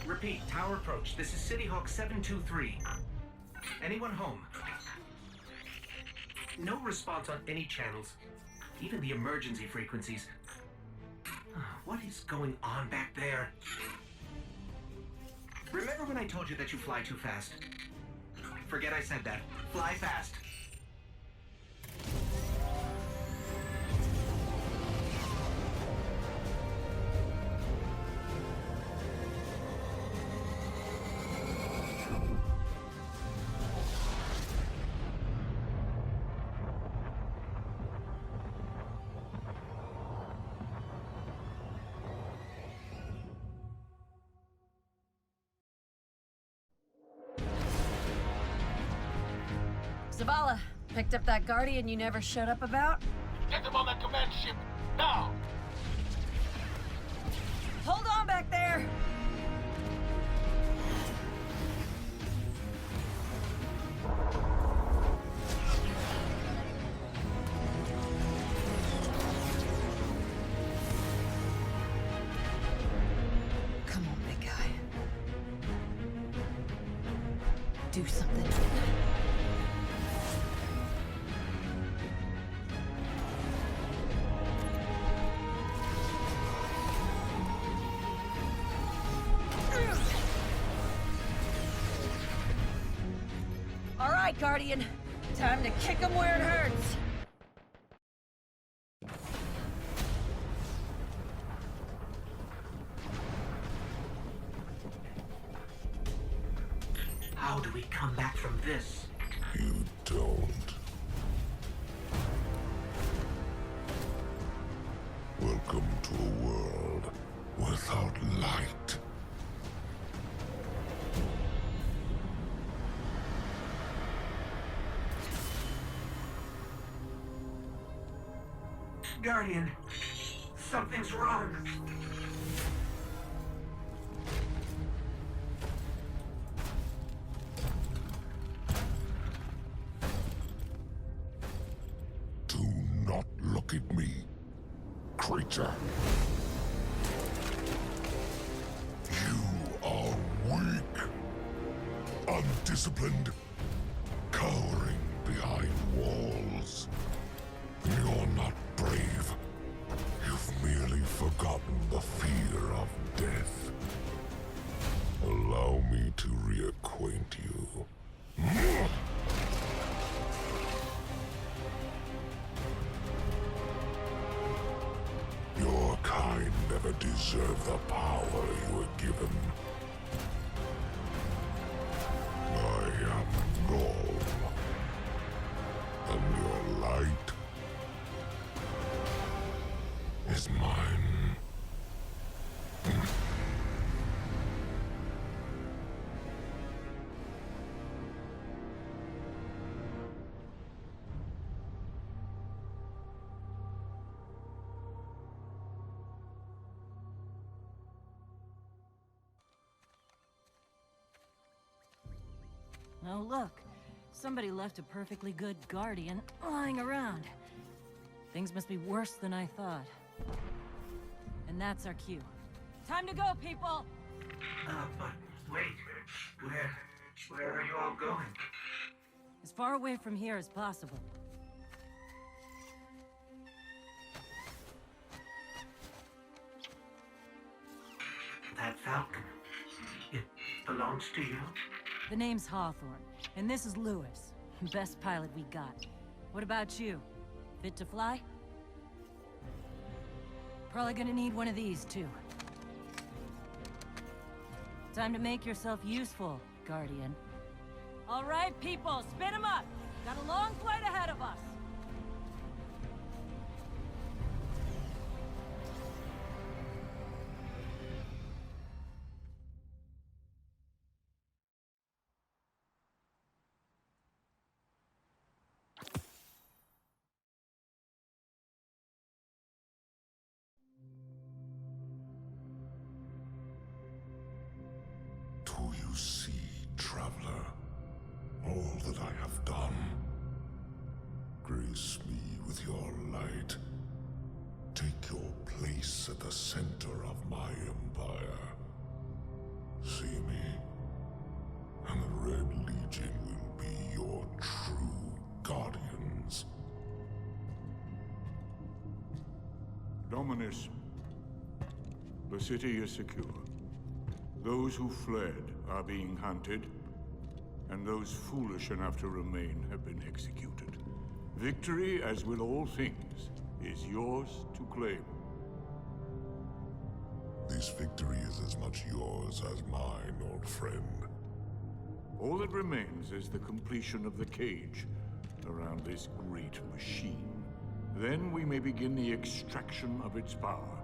Repeat, tower approach. This is City Hawk 723. Anyone home? No response on any channels. Even the emergency frequencies. What is going on back there? Remember when I told you that you fly too fast? Forget I said that. Fly fast. Zavala, picked up that Guardian you never showed up about? Get them on that command ship, now! Hold on back there! Come on, big guy. Do something. All right, Guardian. Time to kick him where it hurts. How do we come back from this? You don't. Welcome to a world without light. Guardian, something's wrong. Do not look at me, creature. You are weak, undisciplined, cowering behind walls. You're not brave. You've merely forgotten the fear of death. Allow me to reacquaint you. Your kind never deserved the power you were given. I am Gall, and your light is mine. Oh, look. Somebody left a perfectly good Guardian lying around. Things must be worse than I thought. And that's our cue. Time to go, people! But wait. Where are you all going? As far away from here as possible. That Falcon, it belongs to you? The name's Hawthorne, and this is Lewis. Best pilot we got. What about you? Fit to fly? Probably gonna need one of these, too. Time to make yourself useful, Guardian. All right, people, spin 'em up! Got a long flight ahead of us! Do you see, traveler, all that I have done? Grace me with your light. Take your place at the center of my empire. Dominus, the city is secure. Those who fled are being hunted, and those foolish enough to remain have been executed. Victory, as with all things, is yours to claim. This victory is as much yours as mine, old friend. All that remains is the completion of the cage around this great machine. Then we may begin the extraction of its power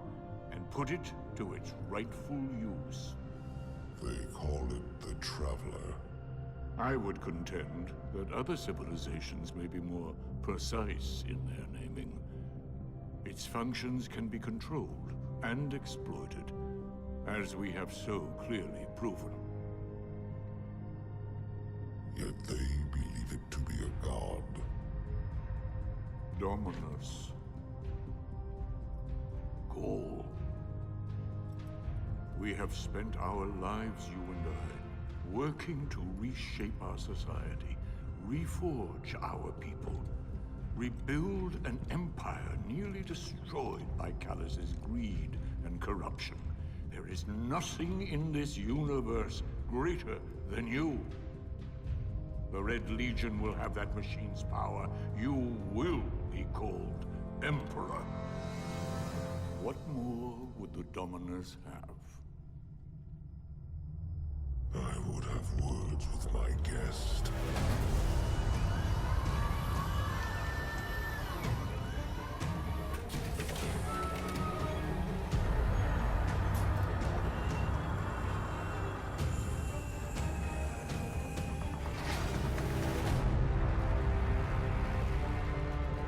and put it to its rightful use. They call it the Traveler. I would contend that other civilizations may be more precise in their naming. Its functions can be controlled and exploited, as we have so clearly proven. Yet they believe it to be a god. Dominus. Gaul. We have spent our lives, you and I, working to reshape our society, reforge our people, rebuild an empire nearly destroyed by Callus's greed and corruption. There is nothing in this universe greater than you. The Red Legion will have that machine's power. You will be called Emperor. What more would the Dominus have? I would have words with my guest.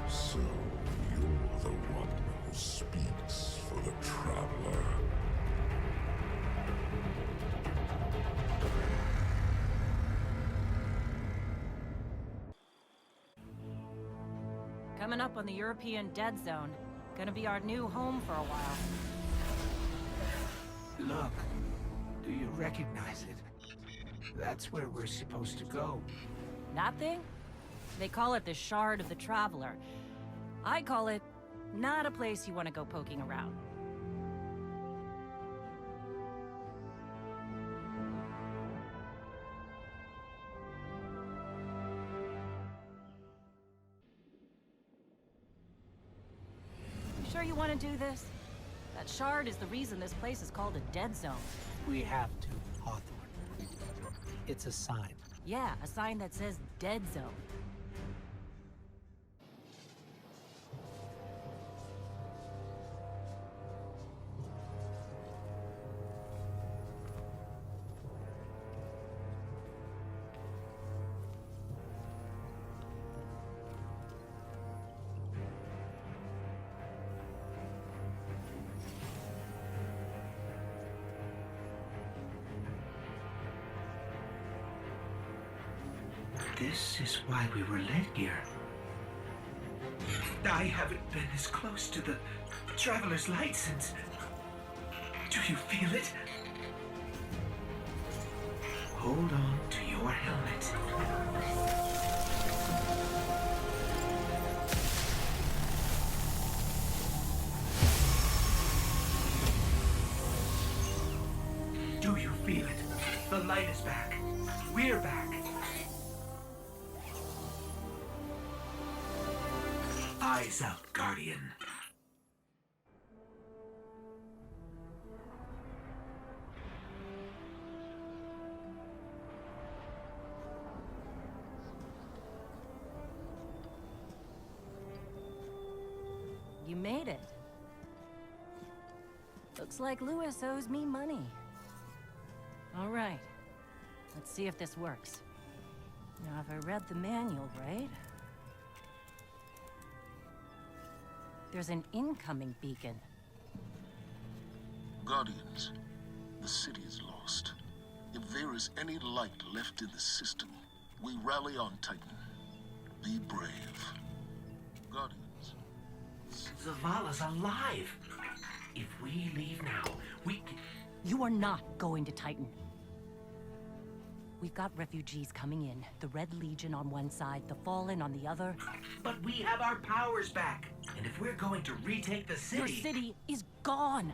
So, you're the one who speaks for the Traveler. Coming up on the European Dead Zone. Gonna be our new home for a while. Look, do you recognize it? That's where we're supposed to go. That thing? They call it the Shard of the Traveler. I call it not a place you want to go poking around. You sure you want to do this? That shard is the reason this place is called a dead zone. We have to, Hawthorne. It's a sign. Yeah, a sign that says dead zone. This is why we were led here. I haven't been as close to the Traveler's Light since... Do you feel it? Hold on to your helmet. Do you feel it? The light is back. We're back. Eyes out, Guardian. You made it. Looks like Lewis owes me money. All right. Let's see if this works. Now, if I read the manual right... There's an incoming beacon. Guardians, the city is lost. If there is any light left in the system, we rally on Titan. Be brave. Guardians. Zavala's alive. If we leave now, we can... You are not going to Titan. We've got refugees coming in. The Red Legion on one side, the Fallen on the other. But we have our powers back. And if we're going to retake the city... Your city is gone.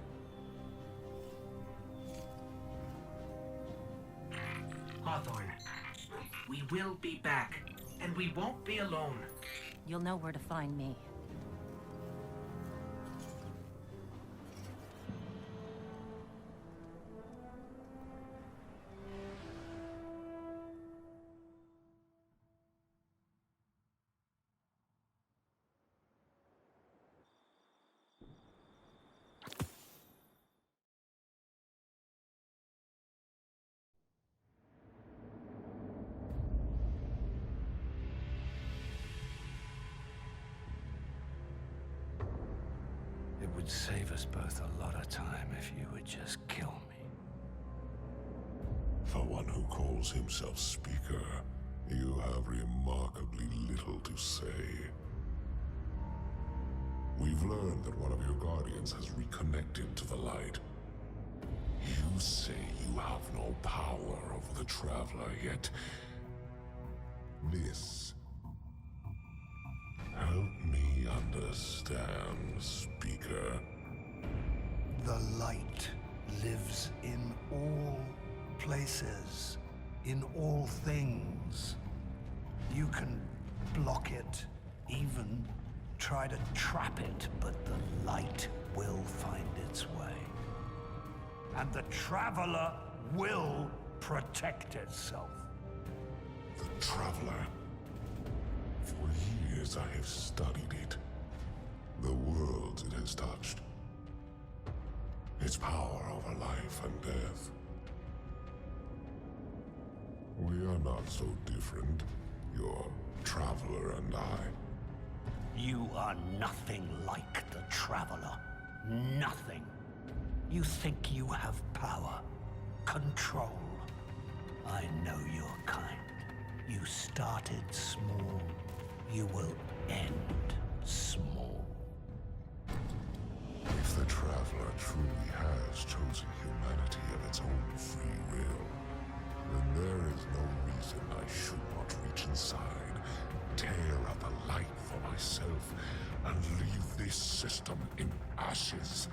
Hawthorne, we will be back, and we won't be alone. You'll know where to find me. It would save us both a lot of time if you would just kill me. For one who calls himself Speaker, you have remarkably little to say. We've learned that one of your guardians has reconnected to the light. You say you have no power over the Traveler, yet... this... help me understand, Speaker. The light lives in all places, in all things. You can block it, even try to trap it, but the light will find its way. And the Traveler will protect itself. The Traveler. For years I have studied it. The worlds it has touched. Its power over life and death. We are not so different, your Traveler and I. You are nothing like the Traveler. Nothing. You think you have power, control. I know your kind. You started small. You will end small. If the Traveler truly has chosen humanity of its own free will, then there is no reason I should not reach inside, tear at the light for myself, and leave this system in ashes.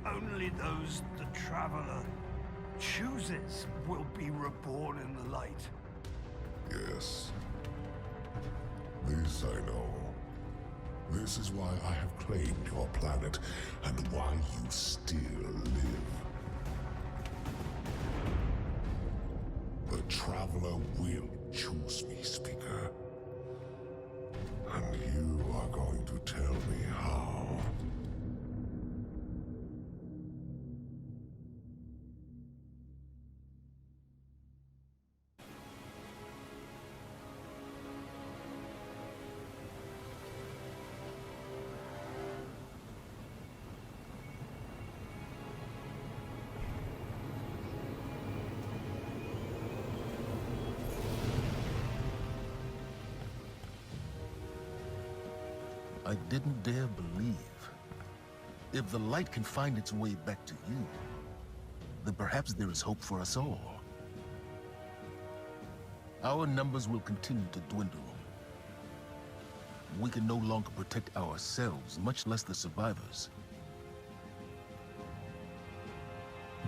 Only those the Traveler chooses will be reborn in the light. Yes. This I know. This is why I have claimed your planet, and why you still live. The Traveler will choose me, Speaker. And you are going to tell me how. I didn't dare believe. If the light can find its way back to you, then perhaps there is hope for us all. Our numbers will continue to dwindle. We can no longer protect ourselves, much less the survivors.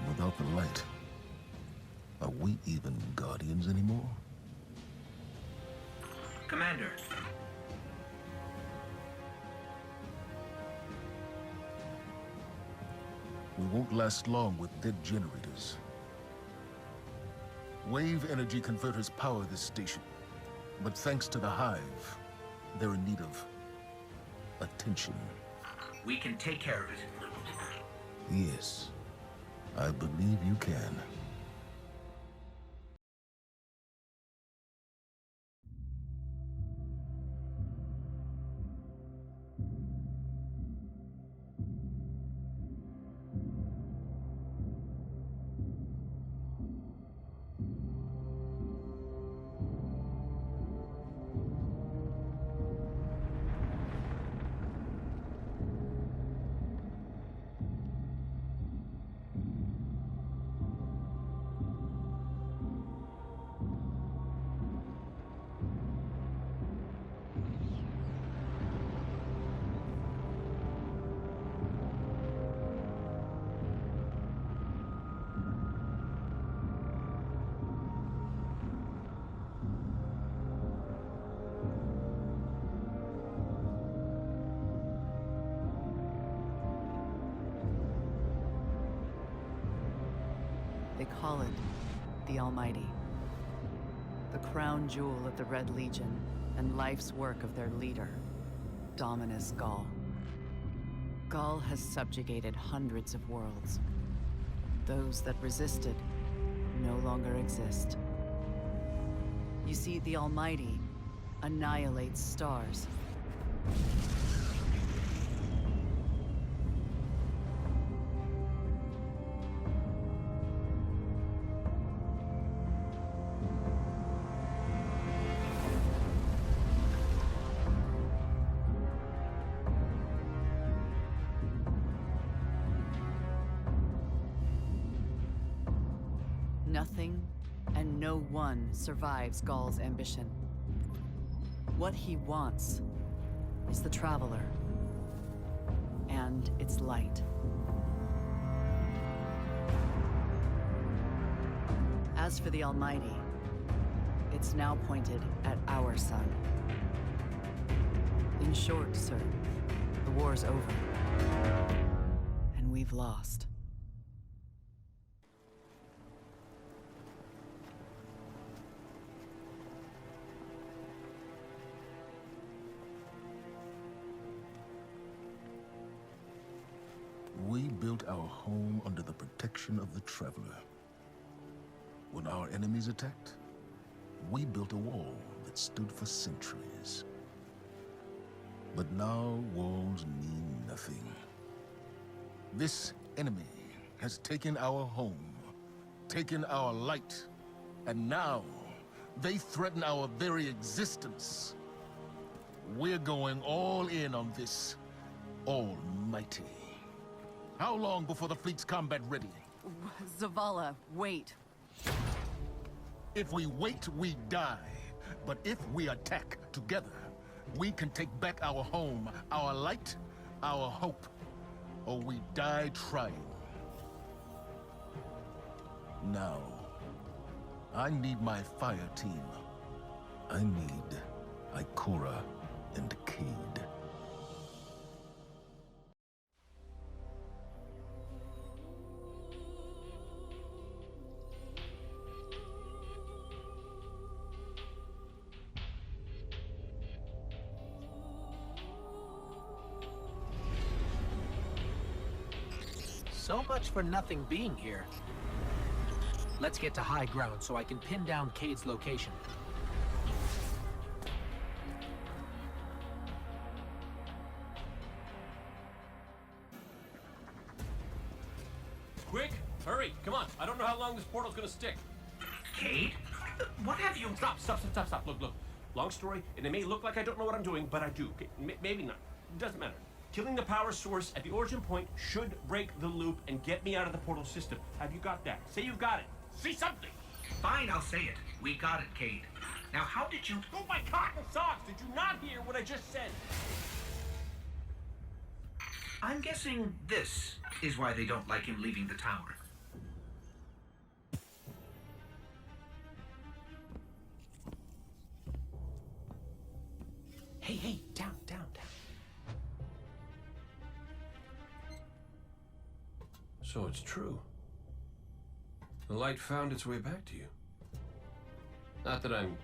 Without the light, are we even Guardians anymore? Commander. We won't last long with dead generators. Wave energy converters power this station, but thanks to the Hive, they're in need of attention. We can take care of it. Yes, I believe you can. They call it the Almighty. The crown jewel of the Red Legion and life's work of their leader, Dominus Gaul. Gaul has subjugated hundreds of worlds. Those that resisted no longer exist. You see, the Almighty annihilates stars. Nothing and no one survives Gaul's ambition. What he wants is the Traveler and its light. As for the Almighty, it's now pointed at our sun. In short, sir, the war's over. And we've lost. We built our home under the protection of the Traveler. When our enemies attacked, we built a wall that stood for centuries. But now walls mean nothing. This enemy has taken our home, taken our light, and now they threaten our very existence. We're going all in on this Almighty. How long before the fleet's combat ready? Zavala, wait. If we wait, we die. But if we attack together, we can take back our home, our light, our hope, or we die trying. Now, I need my fire team. I need Ikora and Cade. So much for nothing being here. Let's get to high ground so I can pin down Cade's location. Quick! Hurry! Come on! I don't know how long this portal's gonna stick. Cade? What have you... Stop. Look. Long story, and it may look like I don't know what I'm doing, but I do. Okay? Maybe not. It doesn't matter. Killing the power source at the origin point should break the loop and get me out of the portal system. Have you got that? Say you've got it. Say something! Fine, I'll say it. We got it, Cade. Now, how did you... Oh, my cotton socks! Did you not hear what I just said? I'm guessing this is why they don't like him leaving the tower. Hey, down. So it's true. The light found its way back to you. Not that I'm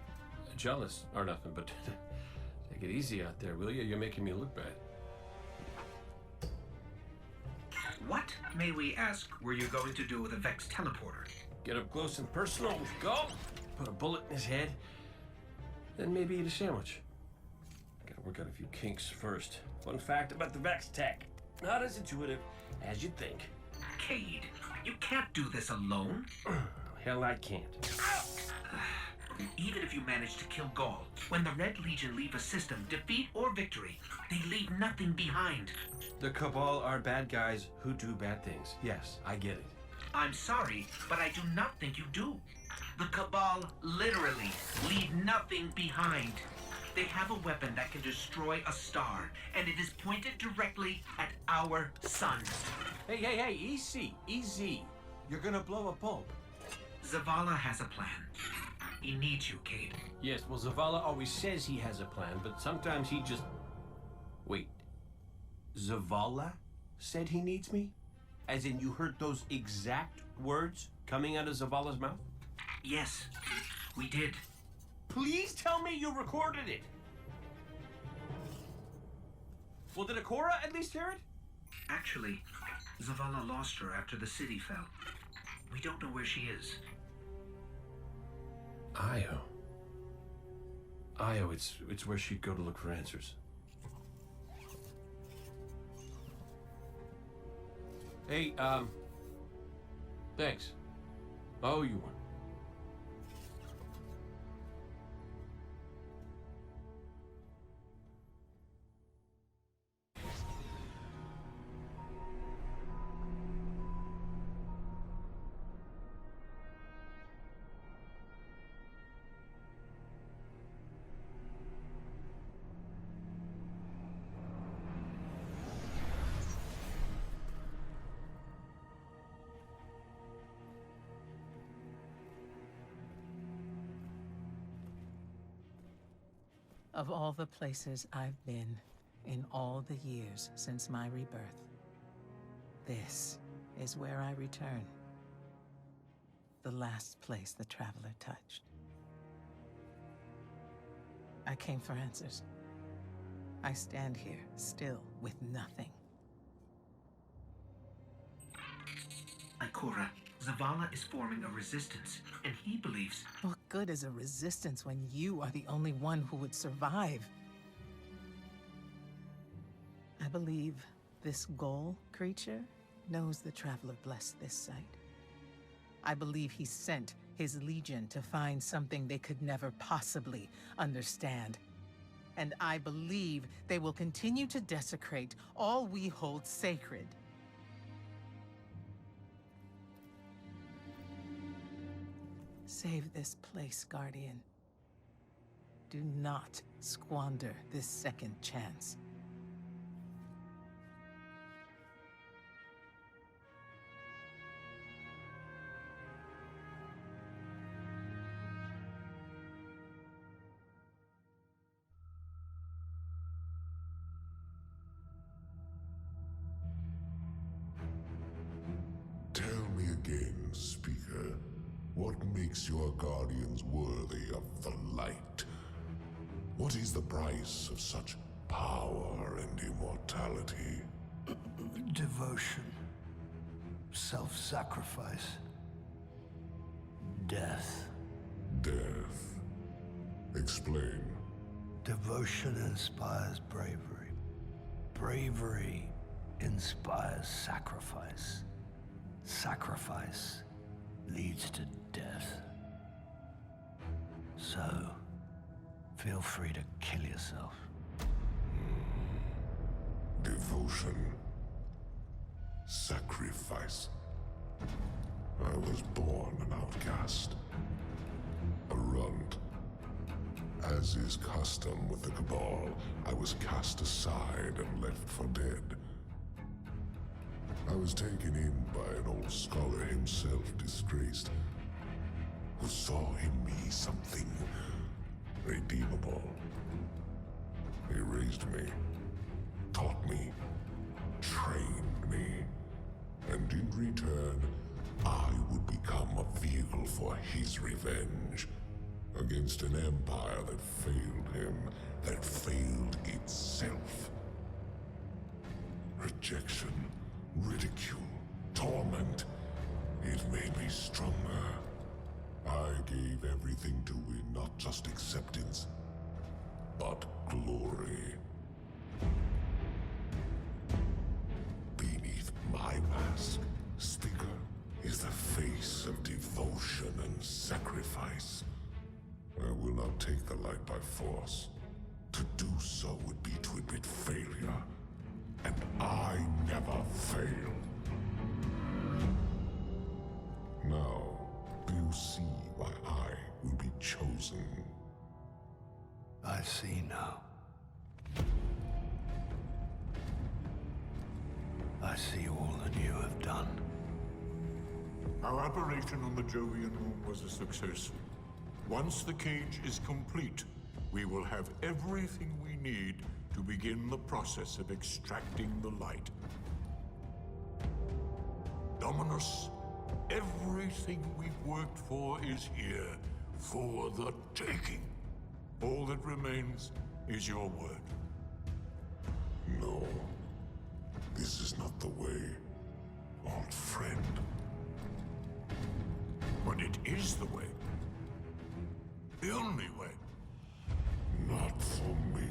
jealous or nothing, but take it easy out there, will you? You're making me look bad. What, may we ask, were you going to do with a Vex teleporter? Get up close and personal with Gaul, put a bullet in his head, then maybe eat a sandwich. Gotta work out a few kinks first. Fun fact about the Vex tech. Not as intuitive as you'd think. Cade, you can't do this alone. Hell, I can't. Even if you manage to kill Gaul, when the Red Legion leave a system, defeat or victory, they leave nothing behind. The Cabal are bad guys who do bad things. Yes, I get it. I'm sorry, but I do not think you do. The Cabal literally leave nothing behind. They have a weapon that can destroy a star, and it is pointed directly at our sun. Hey, easy. You're gonna blow a bulb. Zavala has a plan. He needs you, Cade. Yes, well, Zavala always says he has a plan, but sometimes he just... Wait. Zavala said he needs me? As in you heard those exact words coming out of Zavala's mouth? Yes, we did. Please tell me you recorded it! Well, did Akora at least hear it? Actually, Zavala lost her after the city fell. We don't know where she is. Io. Io, it's where she'd go to look for answers. Hey, thanks. Oh, you weren't. Of all the places I've been in all the years since my rebirth, this is where I return. The last place the Traveler touched. I came for answers. I stand here, still, with nothing. Ikora, Zavala is forming a resistance, and he believes... What good is a resistance when you are the only one who would survive? I believe this Ghoul creature knows the Traveler blessed this site. I believe he sent his legion to find something they could never possibly understand. And I believe they will continue to desecrate all we hold sacred. Save this place, Guardian. Do not squander this second chance. Tell me again, Speaker. What makes your guardians worthy of the light? What is the price of such power and immortality? Devotion. Self-sacrifice. Death. Death. Explain. Devotion inspires bravery. Bravery inspires sacrifice. Sacrifice leads to death. So, feel free to kill yourself. Devotion. Sacrifice. I was born an outcast. A runt. As is custom with the Cabal, I was cast aside and left for dead. I was taken in by an old scholar himself, disgraced, who saw in me something redeemable. He raised me, taught me, trained me, and in return, I would become a vehicle for his revenge against an empire that failed him, that failed itself. Rejection, ridicule, torment. It made me stronger. I gave everything to win not just acceptance, but glory. Beneath my mask, Speaker, is the face of devotion and sacrifice. I will not take the light by force. To do so would be to admit failure. And I never fail. Now, do you see why I will be chosen? I see now. I see all that you have done. Our operation on the Jovian Moon was a success. Once the cage is complete, we will have everything we need to begin the process of extracting the light. Dominus, Everything we've worked for is here, for the taking. All that remains is your word. No. This is not the way, old friend. But it is the way. The only way. Not for me.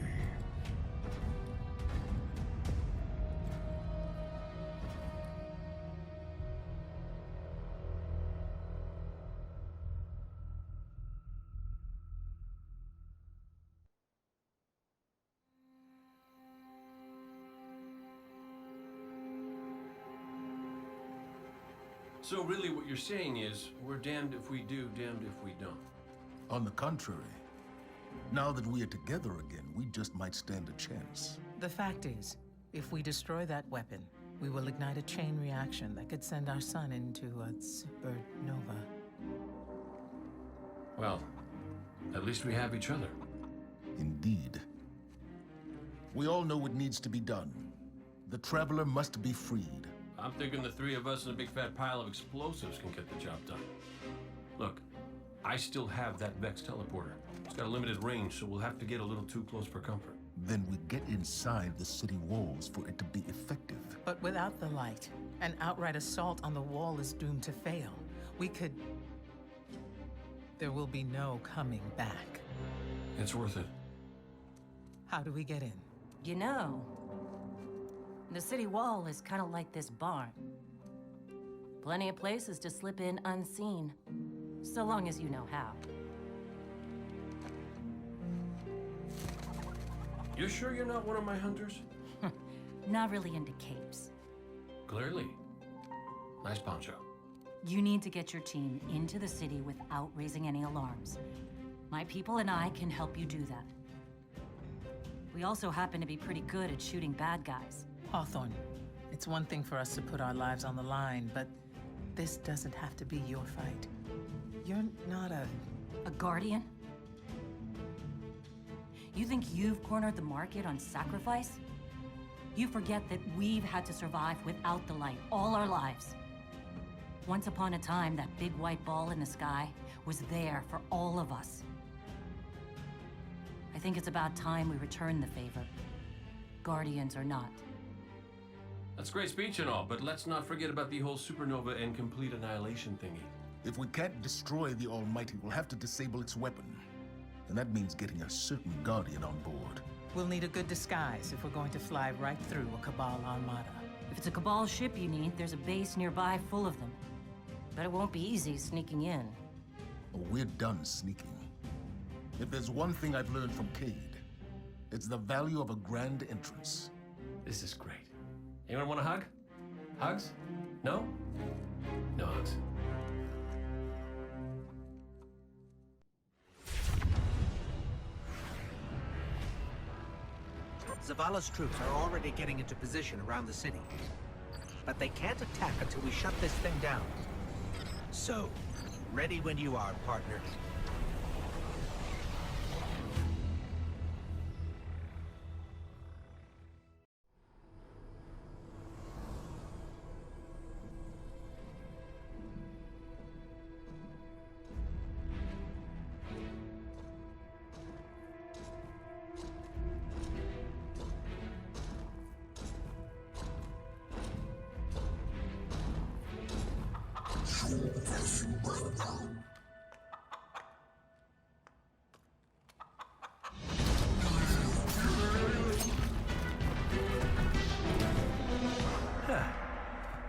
So really what you're saying is, we're damned if we do, damned if we don't. On the contrary, now that we are together again, we just might stand a chance. The fact is, if we destroy that weapon, we will ignite a chain reaction that could send our sun into a supernova. Well, at least we have each other. Indeed. We all know what needs to be done. The Traveler must be freed. I'm thinking the three of us and a big fat pile of explosives can get the job done. Look, I still have that Vex teleporter. It's got a limited range, so we'll have to get a little too close for comfort. Then we get inside the city walls for it to be effective. But without the light, an outright assault on the wall is doomed to fail. We could... There will be no coming back. It's worth it. How do we get in? You know, the city wall is kind of like this barn. Plenty of places to slip in unseen, so long as you know how. You sure you're not one of my hunters? Not really into capes. Clearly. Nice poncho. You need to get your team into the city without raising any alarms. My people and I can help you do that. We also happen to be pretty good at shooting bad guys. Hawthorne, it's one thing for us to put our lives on the line, but this doesn't have to be your fight. You're not a guardian? You think you've cornered the market on sacrifice? You forget that we've had to survive without the light all our lives. Once upon a time, that big white ball in the sky was there for all of us. I think it's about time we return the favor. Guardians or not. That's great speech and all, but let's not forget about the whole supernova and complete annihilation thingy. If we can't destroy the Almighty, we'll have to disable its weapon. And that means getting a certain Guardian on board. We'll need a good disguise if we're going to fly right through a Cabal armada. If it's a Cabal ship you need, there's a base nearby full of them. But it won't be easy sneaking in. Oh, we're done sneaking. If there's one thing I've learned from Cade, it's the value of a grand entrance. This is great. Anyone want a hug? Hugs? No? No hugs. Zavala's troops are already getting into position around the city. But they can't attack until we shut this thing down. So, ready when you are, partner.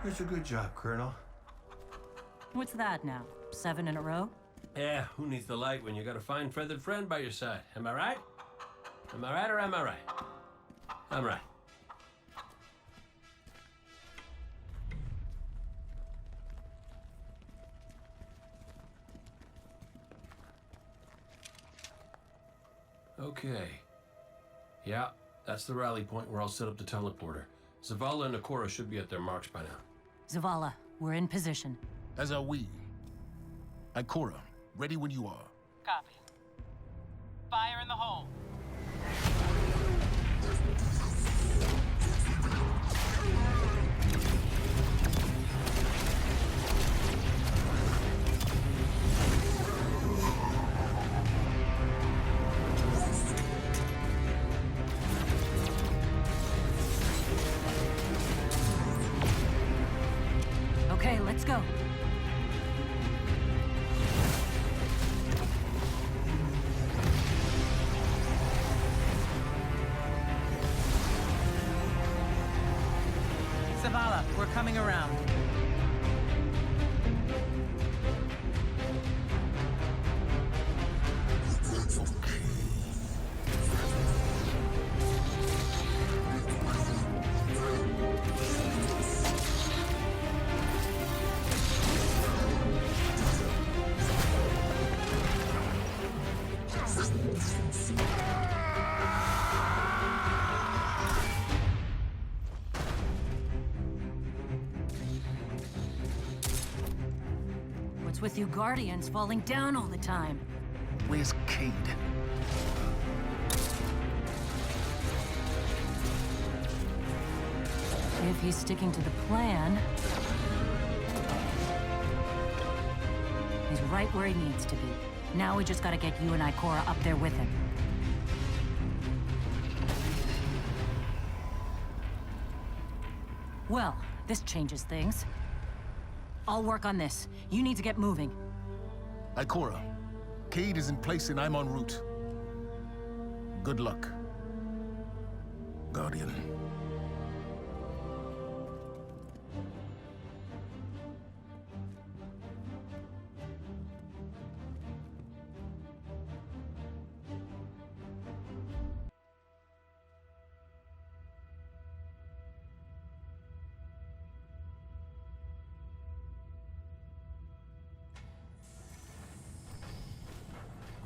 That's a good job, Colonel. What's that now? 7 in a row? Yeah, who needs the light when you got a fine feathered friend by your side? Am I right? Am I right or am I right? I'm right. Okay. Yeah, that's the rally point where I'll set up the teleporter. Zavala and Ikora should be at their marks by now. Zavala, we're in position. As are we. Ikora, ready when you are. Copy. Fire in the hole. We're coming around. What's with you Guardians falling down all the time? Where's Cade? If he's sticking to the plan... he's right where he needs to be. Now we just gotta get you and Ikora up there with him. Well, this changes things. I'll work on this. You need to get moving. Ikora, Cade is in place and I'm en route. Good luck, Guardian.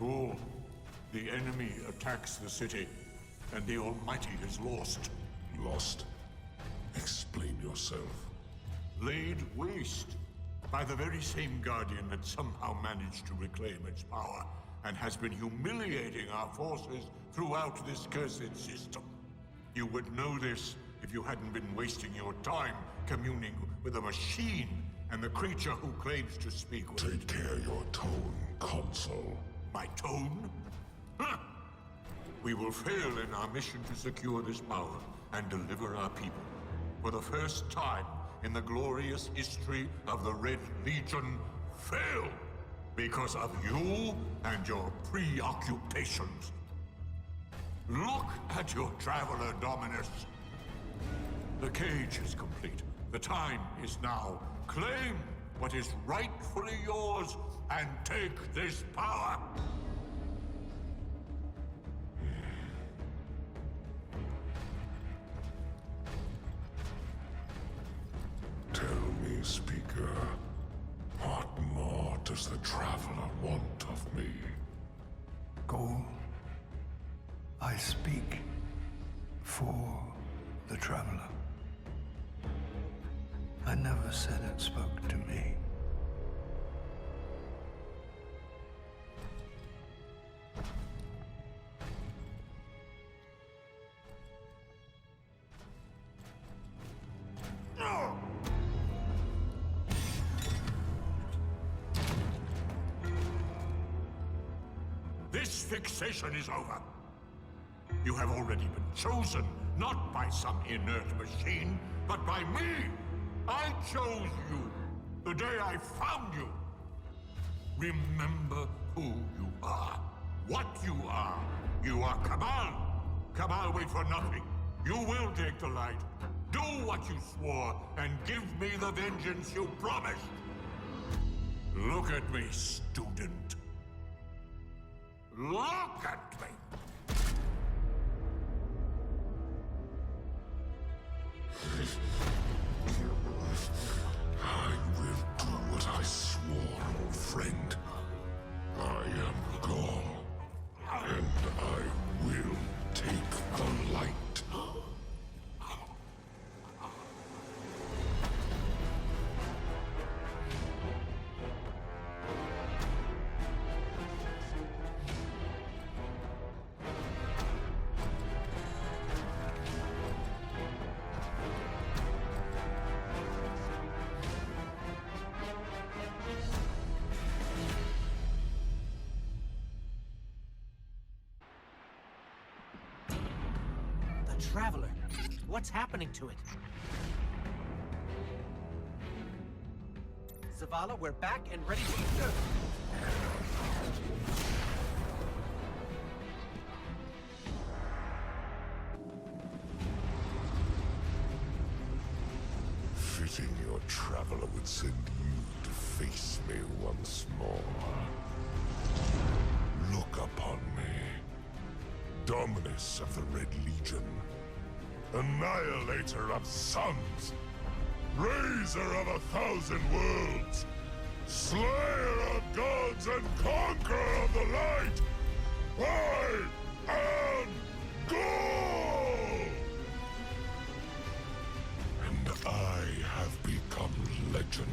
Ghoul, the enemy attacks the city, and the Almighty is lost. Lost? Explain yourself. Laid waste by the very same Guardian that somehow managed to reclaim its power, and has been humiliating our forces throughout this cursed system. You would know this if you hadn't been wasting your time communing with a machine and the creature who claims to speak with... Take care your tone, Consul. My tone? Huh. We will fail in our mission to secure this power and deliver our people. For the first time in the glorious history of the Red Legion, fail because of you and your preoccupations. Look at your traveler, Dominus. The cage is complete. The time is now. Claim what is rightfully yours and take this power. Tell me, Speaker, what more does the Traveler want of me? Ghoul, I speak for the Traveler. I never said it spoke to me. This fixation is over. You have already been chosen, not by some inert machine, but by me. I chose you the day I found you. Remember who you are, what you are. You are Cabal. Cabal wait for nothing. You will take the light. Do what you swore, and give me the vengeance you promised. Look at me, student. Look at me! I will do what I swore, old friend. I am Gaul, and I will take the light. Traveler. What's happening to it? Zavala, we're back and ready to... Fit Traveler would send you to face me once more. Look upon me. Dominus of the Red Legion. Annihilator of suns. Raiser of 1,000 worlds. Slayer of gods and conqueror of the light. I am Gaul! And I have become legend.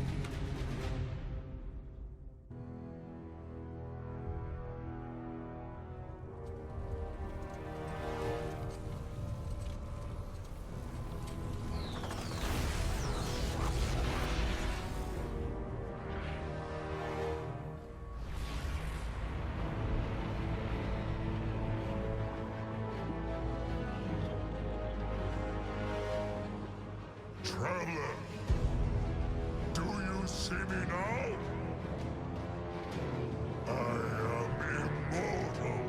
Traveler, do you see me now? I am immortal.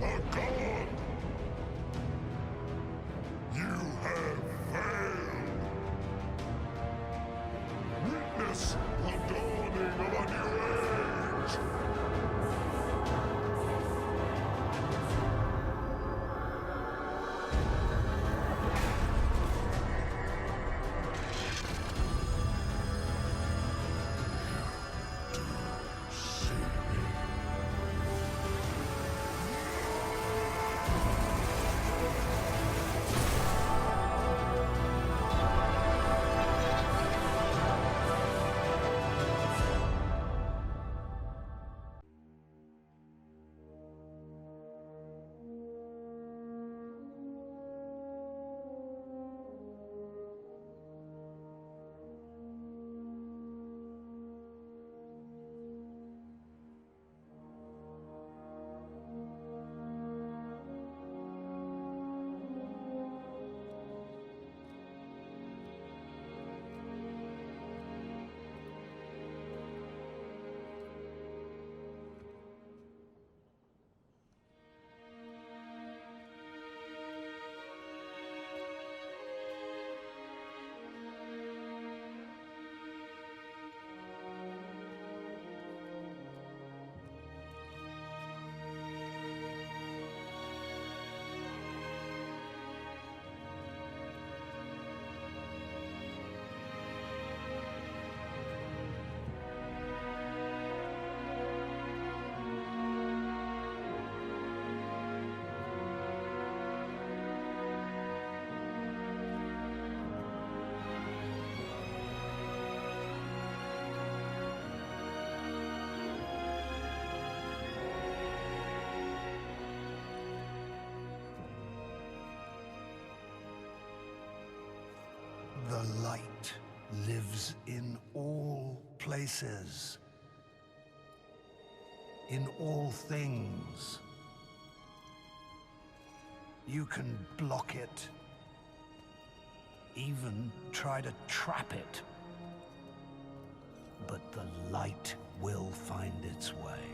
A god. You have failed. Witness the dawning of a new age. The light lives in all places, in all things. You can block it, even try to trap it. But the light will find its way.